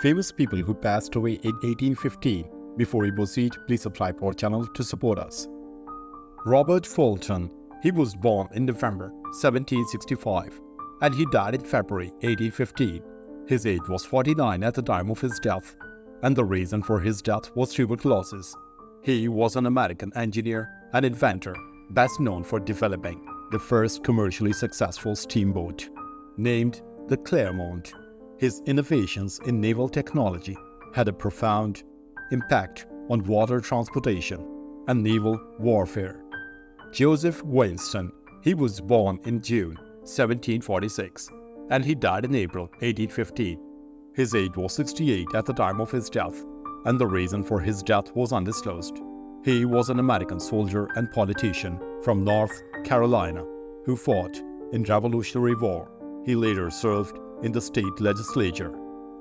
Famous people who passed away in 1815. Before we proceed, please subscribe to our channel to support us. Robert Fulton. He was born in November 1765 and he died in February 1815. His age was 49 at the time of his death, and the reason for his death was tuberculosis. He was an American engineer and inventor, best known for developing the first commercially successful steamboat, named the Clermont. His innovations in naval technology had a profound impact on water transportation and naval warfare. Joseph Wiston. He was born in June 1746 and he died in April 1815. His age was 68 at the time of his death, and the reason for his death was undisclosed. He was an American soldier and politician from North Carolina who fought in Revolutionary War. He later served in the state legislature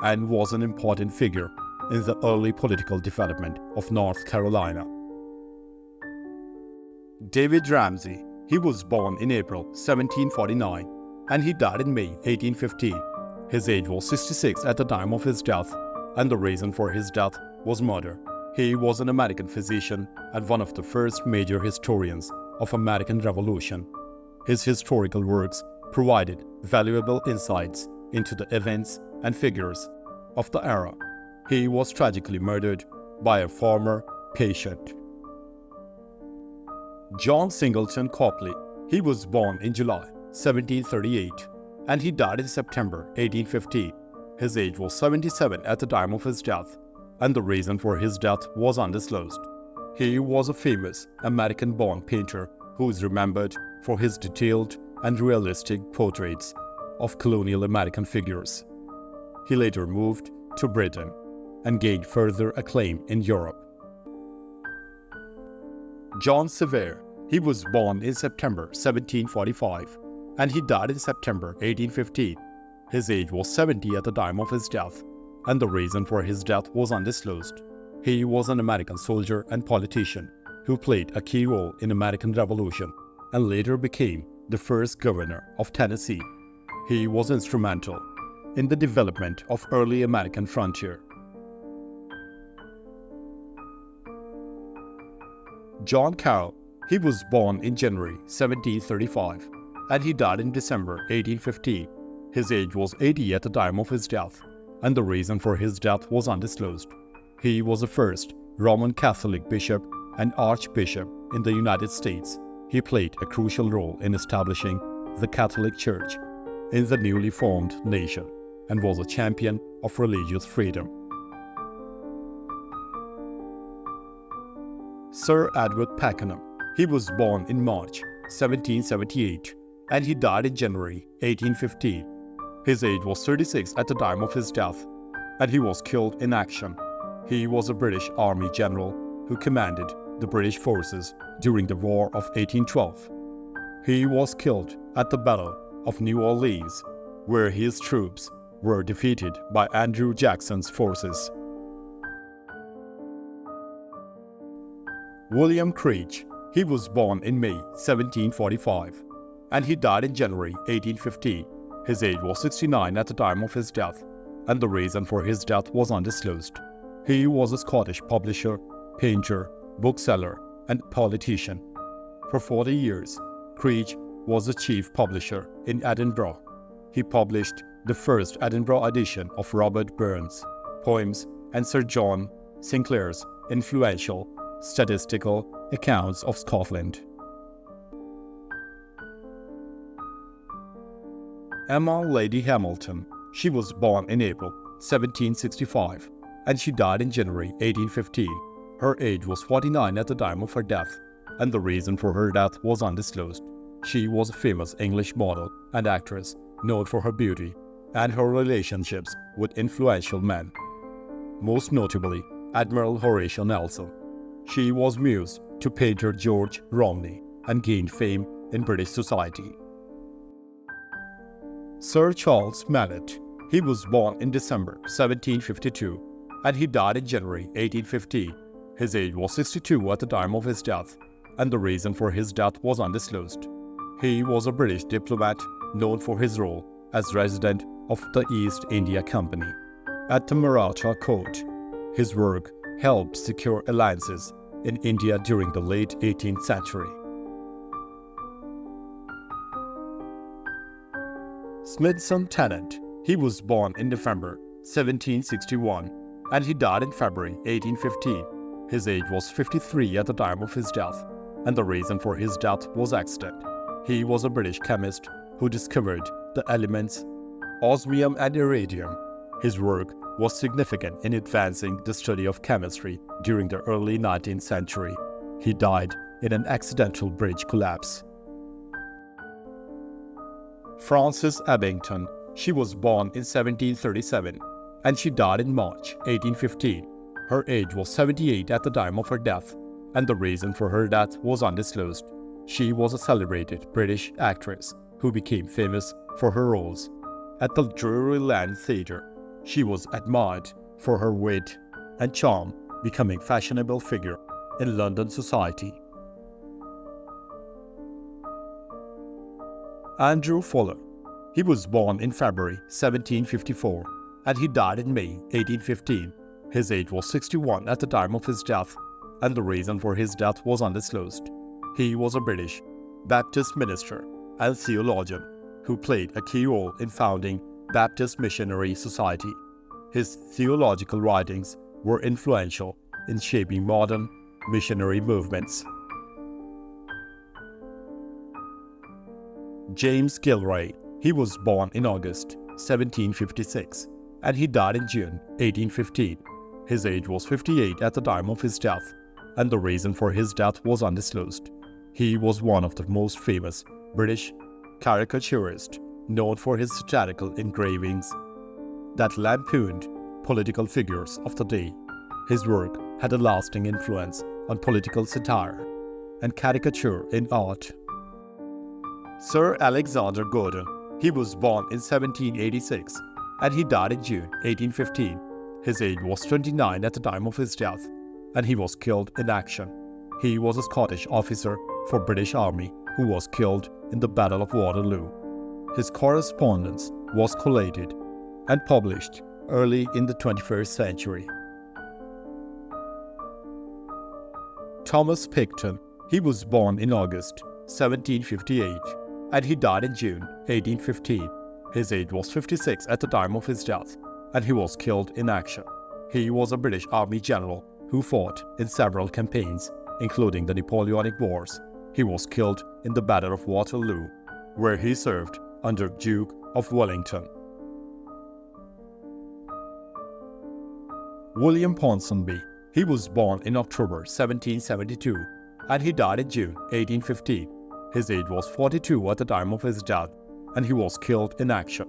and was an important figure in the early political development of North Carolina. David Ramsey. He was born in April 1749 and he died in May 1815. His age was 66 at the time of his death, and the reason for his death was murder. He was an American physician and one of the first major historians of American Revolution. His historical works provided valuable insights into the events and figures of the era. He was tragically murdered by a former patient. John Singleton Copley. He was born in July 1738 and he died in September 1815. His age was 77 at the time of his death, and the reason for his death was undisclosed. He was a famous American-born painter who is remembered for his detailed and realistic portraits of colonial American figures. He later moved to Britain and gained further acclaim in Europe. John Segue. He was born in September 1745 and he died in September 1815. His age was 70 at the time of his death, and the reason for his death was undisclosed. He was an American soldier and politician who played a key role in American Revolution and later became the first governor of Tennessee. He was instrumental in the development of early American frontier. John Carroll. He was born in January 1735 and he died in December 1815. His age was 80 at the time of his death, and the reason for his death was undisclosed. He was the first Roman Catholic bishop and archbishop in the United States. He played a crucial role in establishing the Catholic Church in the newly formed nation and was a champion of religious freedom. Sir Edward PanAm. He was born in March 1778 and he died in January 1815. His age was 36 at the time of his death, and he was killed in action. He was a British Army general who commanded the British forces during the War of 1812. He was killed at the Battle of New Orleans, where his troops were defeated by Andrew Jackson's forces. William Cree. He was born in May 1745 and he died in January 1815. His age was 69 at the time of his death, and the reason for his death was undisclosed. He was a Scottish publisher, painter, bookseller, and politician. For 40 years, Cree was the chief publisher in Edinburgh. He published the first Edinburgh edition of Robert Burns' poems and Sir John Sinclair's influential statistical accounts of Scotland. Emma Lady Hamilton. She was born in April 1765 and she died in January 1815. Her age was 49 at the time of her death, and the reason for her death was undisclosed. She was a famous English model and actress known for her beauty and her relationships with influential men, most notably Admiral Horatio Nelson. She was muse to painter George Romney and gained fame in British society. Sir Charles Mallet. He was born in December 1752 and he died in January 1815. His age was 62 at the time of his death, and the reason for his death was undisclosed. He was a British diplomat known for his role as resident of the East India Company. at the Maratha court. His work helped secure alliances in India during the late 18th century. Smithson Tenant. He was born in November 1761 and he died in February 1815. His age was 53 at the time of his death, and the reason for his death was accident. He was a British chemist who discovered the elements osmium and iridium. His work was significant in advancing the study of chemistry during the early 19th century. He died in an accidental bridge collapse. Frances Abington. She was born in 1737 and she died in March 1815. Her age was 78 at the time of her death, and the reason for her death was undisclosed. She was a celebrated British actress who became famous for her roles at the Drury Lane Theatre. She was admired for her wit and charm, becoming a fashionable figure in London society. Andrew Fuller. He was born in February 1754 and he died in May 1815. His age was 61 at the time of his death, and the reason for his death was undisclosed. He was a British Baptist minister and theologian who played a key role in founding Baptist Missionary Society. His theological writings were influential in shaping modern missionary movements. James Gilroy. He was born in August 1756 and he died in June 1815. His age was 58 at the time of his death, and the reason for his death was undisclosed. He was one of the most famous British caricaturists, known for his satirical engravings that lampooned political figures of the day. His work had a lasting influence on political satire and caricature in art. Sir Alexander Gordon. He was born in 1786 and he died in June 1815. His age was 29 at the time of his death, and he was killed in action. He was a Scottish officer for British Army who was killed in the Battle of Waterloo. His correspondence was collated and published early in the 21st century. Thomaspton. He was born in August 1758 and he died in June 1815. His age was 56 at the time of his death, and he was killed in action. He was a British Army general who fought in several campaigns, including the Napoleonic Wars. He was killed in the Battle of Waterloo, where he served under Duke of Wellington. William Ponsonby. He was born in October 1772, and he died in June 1815. His age was 42 at the time of his death, and he was killed in action.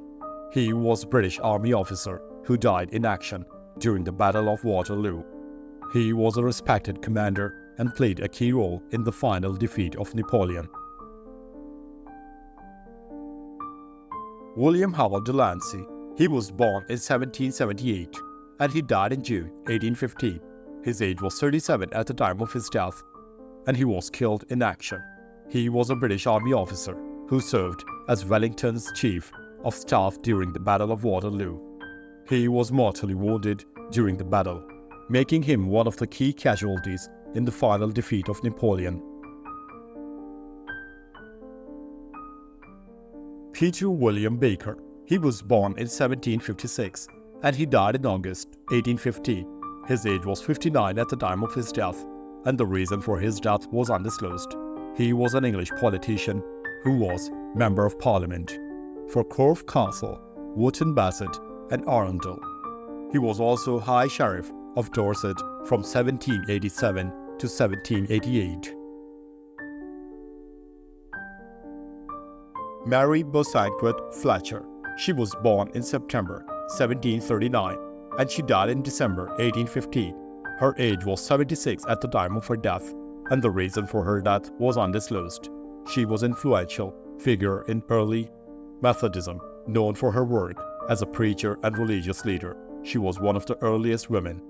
He was a British Army officer who died in action during the Battle of Waterloo. He was a respected commander and played a key role in the final defeat of Napoleon. William Howard Delancey. He was born in 1778 and he died in June 1815. His age was 37 at the time of his death, and he was killed in action. He was a British Army officer who served as Wellington's Chief of Staff during the Battle of Waterloo. He was mortally wounded during the battle, making him one of the key casualties in the final defeat of Napoleon. Peter William Baker. He was born in 1756 and he died in August 1815. His age was 59 at the time of his death, and the reason for his death was undisclosed. He was an English politician who was Member of Parliament for Corfe Castle, Wootton Bassett and Arundel. He was also High Sheriff of Dorset from 1787 to 1788. Marie Bosanquet Fletcher. She was born in September 1739 and she died in December 1815. Her age was 76 at the time of her death, and the reason for her death was undisclosed. She was an influential figure in early Methodism, known for her work as a preacher and religious leader. She was one of the earliest women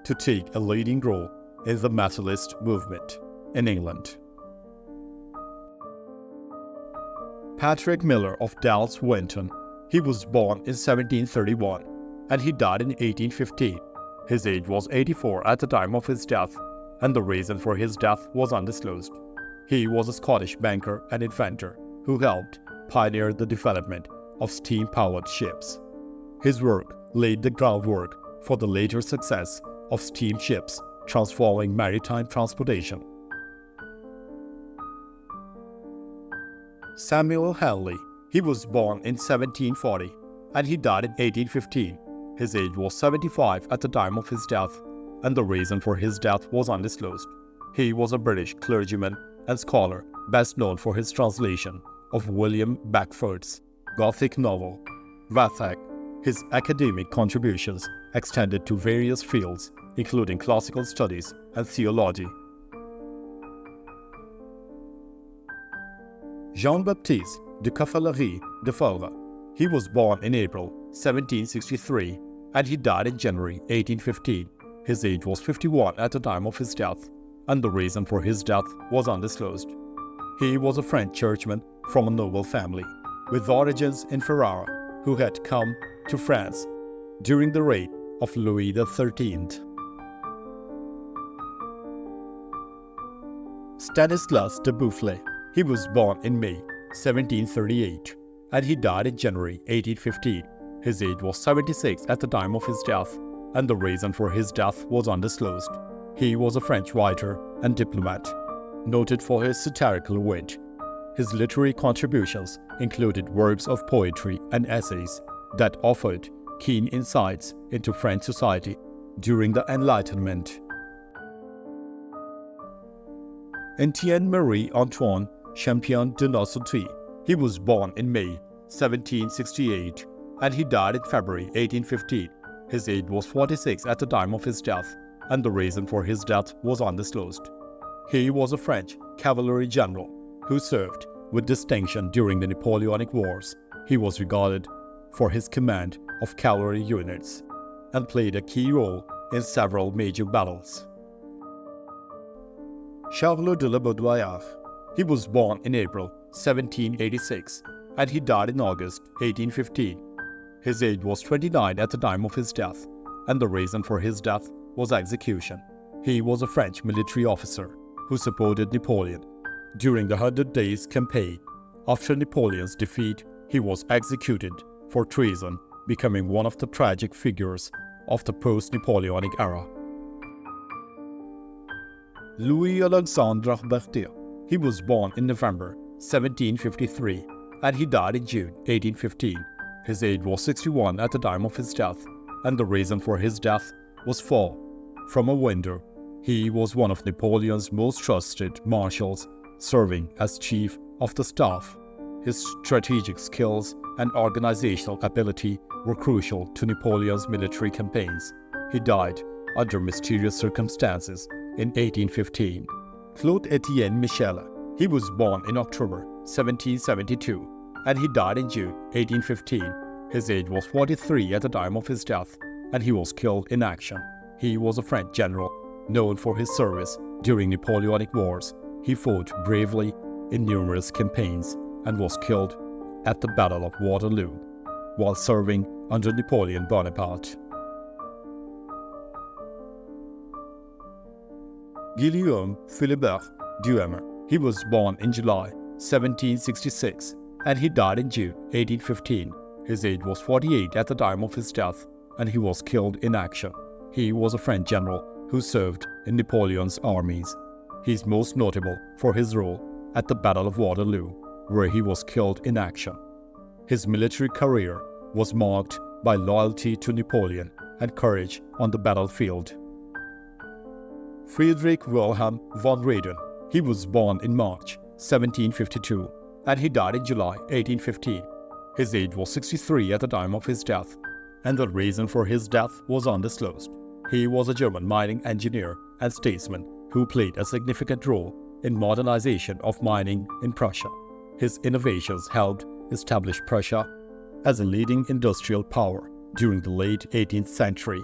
to take a leading role in the Methodist movement in England. Patrick Miller of Dalles Winton. He was born in 1731 and he died in 1815. His age was 84 at the time of his death, and the reason for his death was undisclosed. He was a Scottish banker and inventor who helped pioneer the development of steam-powered ships. His work laid the groundwork for the later success of steamships, transforming maritime transportation. Samuel Hanley. He was born in 1740 and he died in 1815. His age was 75 at the time of his death, and the reason for his death was undisclosed. He was a British clergyman and scholar, best known for his translation of William Beckford's Gothic novel, Vathek. His academic contributions extended to various fields, including classical studies and theology. Johan Baptist Dei. He was born in April 1763 and he died in January 1815. His age was 51 at the time of his death, and the reason for his death was undisclosed. He was a French churchman from a noble family, with origins in Ferrara, who had come to France during the reign of Louis XIII. Stanislas Deboule. He was born in May 1738 and he died in January 1815. His age was 76 at the time of his death, and the reason for his death was undisclosed. He was a French writer and diplomat, noted for his satirical wit. His literary contributions included works of poetry and essays that offered keen insights into French society during the Enlightenment. Etienne Marie Antoan Champion de Nosotri. He was born in May 1768 and he died in February 1815. His age was 46 at the time of his death, and the reason for his death was undisclosed. He was a French cavalry general who served with distinction during the Napoleonic Wars. He was regarded for his command of cavalry units and played a key role in several major battles. Charles de la Baudoyer. He was born in April 1786 and he died in August 1815. His age was 29 at the time of his death, and the reason for his death was execution. He was a French military officer who supported Napoleon during the 100 Days Campaign. After Napoleon's defeat, he was executed for treason, becoming one of the tragic figures of the post-Napoleonic era. Louis-Alexandre Berthier. He was born in November 1753 and he died in June 1815. His age was 61 at the time of his death, and the reason for his death was fall from a window. He was one of Napoleon's most trusted marshals, serving as chief of the staff. His strategic skills and organizational ability were crucial to Napoleon's military campaigns. He died under mysterious circumstances in 1815. Claude Etienne Michella. He was born in October 1772 and he died in June 1815. His age was 43 at the time of his death, and he was killed in action. He was a French general known for his service during Napoleonic Wars. He fought bravely in numerous campaigns and was killed at the Battle of Waterloo while serving under Napoleon Bonaparte. Guillaume Philibert Duhamel. He was born in July 1766 and he died in June 1815. His age was 48 at the time of his death, and he was killed in action. He was a French general who served in Napoleon's armies. He is most notable for his role at the Battle of Waterloo, where he was killed in action. His military career was marked by loyalty to Napoleon and courage on the battlefield. Friedrich Wilhelm von Reden. He was born in March 1752 and he died in July 1815. His age was 63 at the time of his death, and the reason for his death was undisclosed. He was a German mining engineer and statesman who played a significant role in modernization of mining in Prussia. His innovations helped establish Prussia as a leading industrial power during the late 18th century.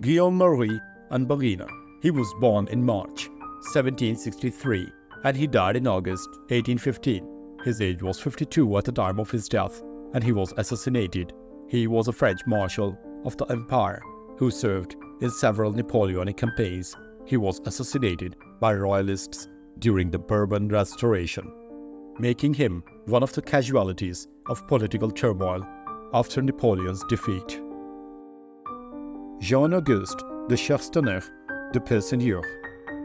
Guillaume Marie Bina. He was born in March 1763 and he died in August 1815. His age was 52 at the time of his death, and he was assassinated. He was a French marshal of the empire who served in several Napoleonic campaigns. He was assassinated by royalists during the Bourbon Restoration, making him one of the casualties of political turmoil after Napoleon's defeat. Jean-Auguste de Chasteauneuf de Persigny.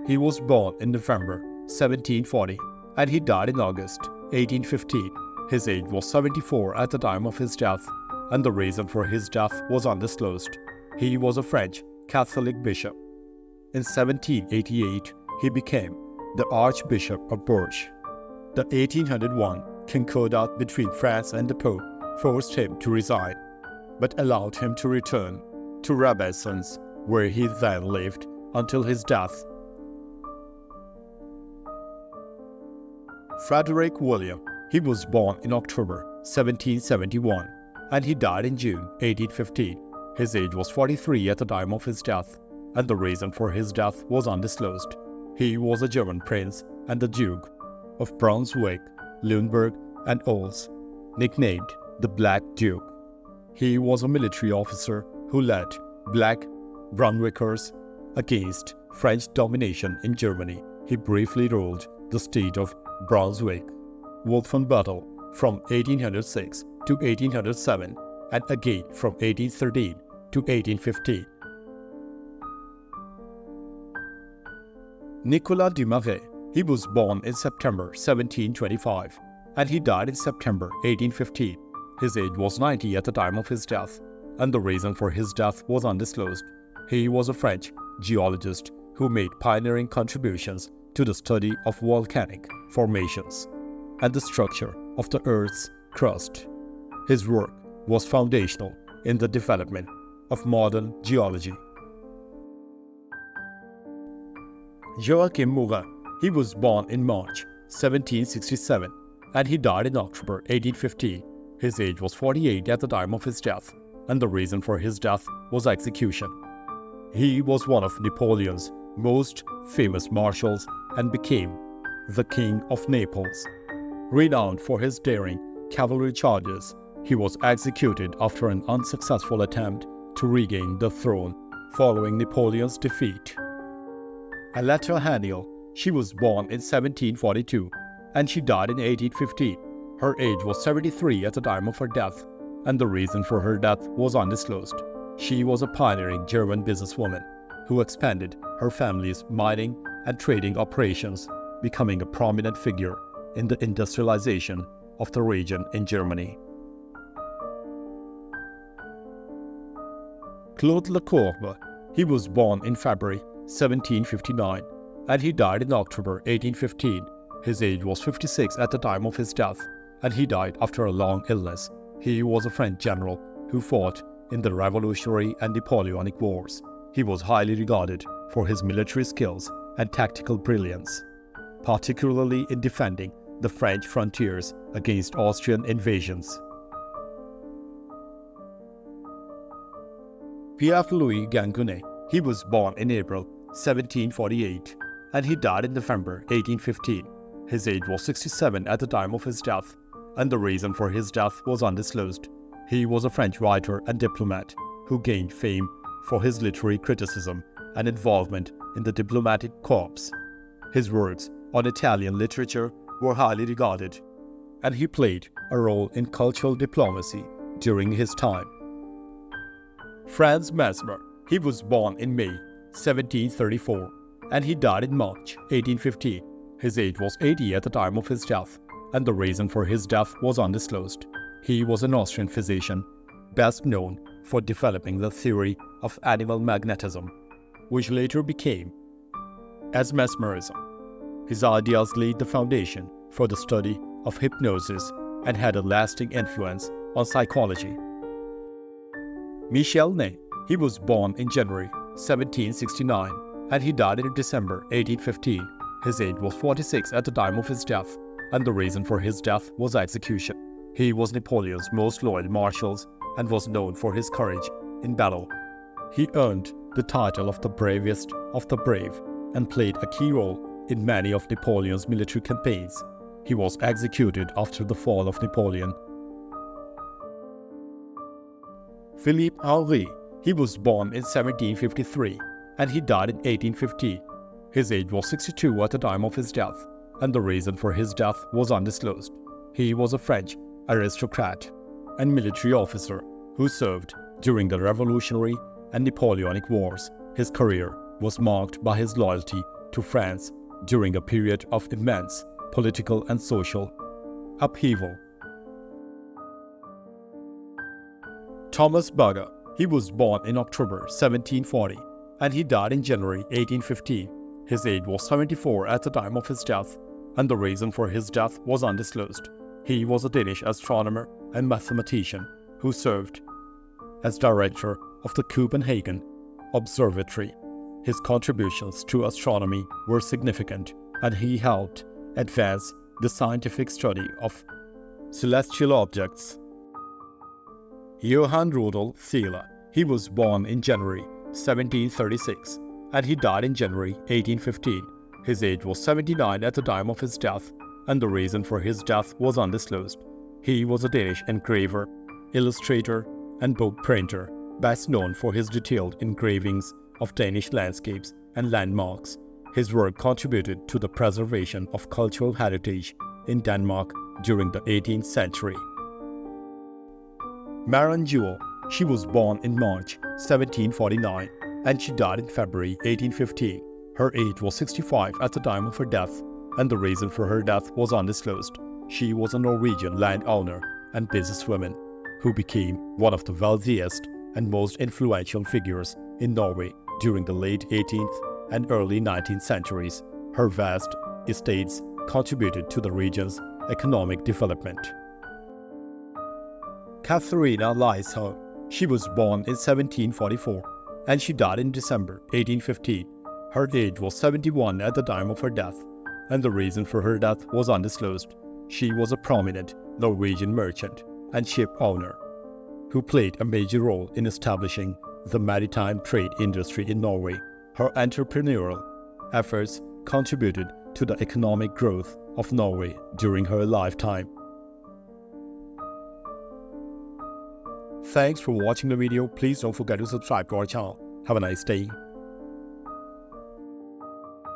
He was born in November 1740 and he died in August 1815. His age was 74 at the time of his death, and the reason for his death was undisclosed. He was a French Catholic bishop. In 1788, he became the Archbishop of Bourges. The 1801 concordat between France and the Pope forced him to resign, but allowed him to return to Rabessens, where he then lived until his death. Frederick William. He was born in October 1771 and he died in June 1815. His age was 43 at the time of his death, and the reason for his death was undisclosed. He was a German prince and the Duke of Brunswick, Lunenburg, and Oels, nicknamed the Black Duke. He was a military officer who led Black Brunswickers against French domination in Germany. He briefly ruled the state of Brunswick, Wolfen battle from 1806 to 1807 and again from 1813 to 1815. Nicolas de Marais. He was born in September 1725 and he died in September 1815. His age was 90 at the time of his death, and the reason for his death was undisclosed. He was a French geologist who made pioneering contributions to the study of volcanic formations and the structure of the Earth's crust. His work was foundational in the development of modern geology. Joachim Muga. He was born in March 1767 and he died in October 1815. His age was 48 at the time of his death, and the reason for his death was execution. He was one of Napoleon's most famous marshals and became the King of Naples. Renowned for his daring cavalry charges, he was executed after an unsuccessful attempt to regain the throne following Napoleon's defeat. Aletta Hanel. She was born in 1742 and she died in 1815. Her age was 73 at the time of her death, and the reason for her death was undisclosed. She was a pioneering German businesswoman who expanded her family's mining and trading operations, becoming a prominent figure in the industrialization of the region in Germany. Claude Lorrain. He was born in February 1759 and he died in October 1815. His age was 56 at the time of his death, and he died after a long illness. He was a French general who fought in the Revolutionary and Napoleonic Wars. He was highly regarded for his military skills and tactical brilliance, particularly in defending the French frontiers against Austrian invasions. Pierre-Louis Ganguenet. He was born in April 1748 and he died in November 1815. His age was 67 at the time of his death, and the reason for his death was undisclosed. He was a French writer and diplomat who gained fame for his literary criticism and involvement in the diplomatic corps. His works on Italian literature were highly regarded, and he played a role in cultural diplomacy during his time. Franz Mesmer. He was born in May 1734 and he died in March 1815. His age was 80 at the time of his death, and the reason for his death was undisclosed. He was an Austrian physician, best known for developing the theory of animal magnetism, which later became as mesmerism. His ideas laid the foundation for the study of hypnosis and had a lasting influence on psychology. Michel N. He was born in January 1769 and he died in December 1815. His age was 46 at the time of his death, and the reason for his death was execution. He was Napoleon's most loyal marshal and was known for his courage in battle. He earned the title of the bravest of the brave and played a key role in many of Napoleon's military campaigns. He was executed after the fall of Napoleon. Philippe Henri, he was born in 1753 and he died in 1815. His age was 62 at the time of his death, and the reason for his death was undisclosed. He was a French aristocrat and military officer who served during the Revolutionary and Napoleonic Wars. His career was marked by his loyalty to France during a period of immense political and social upheaval. Thomas Muga, he was born in October 1740 and he died in January 1815. His age was 74 at the time of his death, and the reason for his death was undisclosed. He was a Danish astronomer and mathematician who served as director of the Copenhagen Observatory. His contributions to astronomy were significant, and he helped advance the scientific study of celestial objects. Johanrud Sila, he was born in January 1736 and he died in January 1815. His age was 79 at the time of his death, and the reason for his death was undisclosed. He was a Danish engraver, illustrator, and book printer, best known for his detailed engravings of Danish landscapes and landmarks. His work contributed to the preservation of cultural heritage in Denmark during the 18th century. Marion Jewel, she was born in March 1749 and she died in February 1815. Her age was 65 at the time of her death, and the reason for her death was undisclosed. She was a Norwegian landowner and businesswoman who became one of the wealthiest and most influential figures in Norway during the late 18th and early 19th centuries. Her vast estates contributed to the region's economic development. Katherina Li, she was born in 1744 and she died in December 1815. Her age was 71 at the time of her death, and the reason for her death was undisclosed. She was a prominent Norwegian merchant and ship owner who played a major role in establishing the maritime trade industry in Norway. Her entrepreneurial efforts contributed to the economic growth of Norway during her lifetime. Thanks for watching the video. Please don't forget to subscribe to our channel. Have a nice day.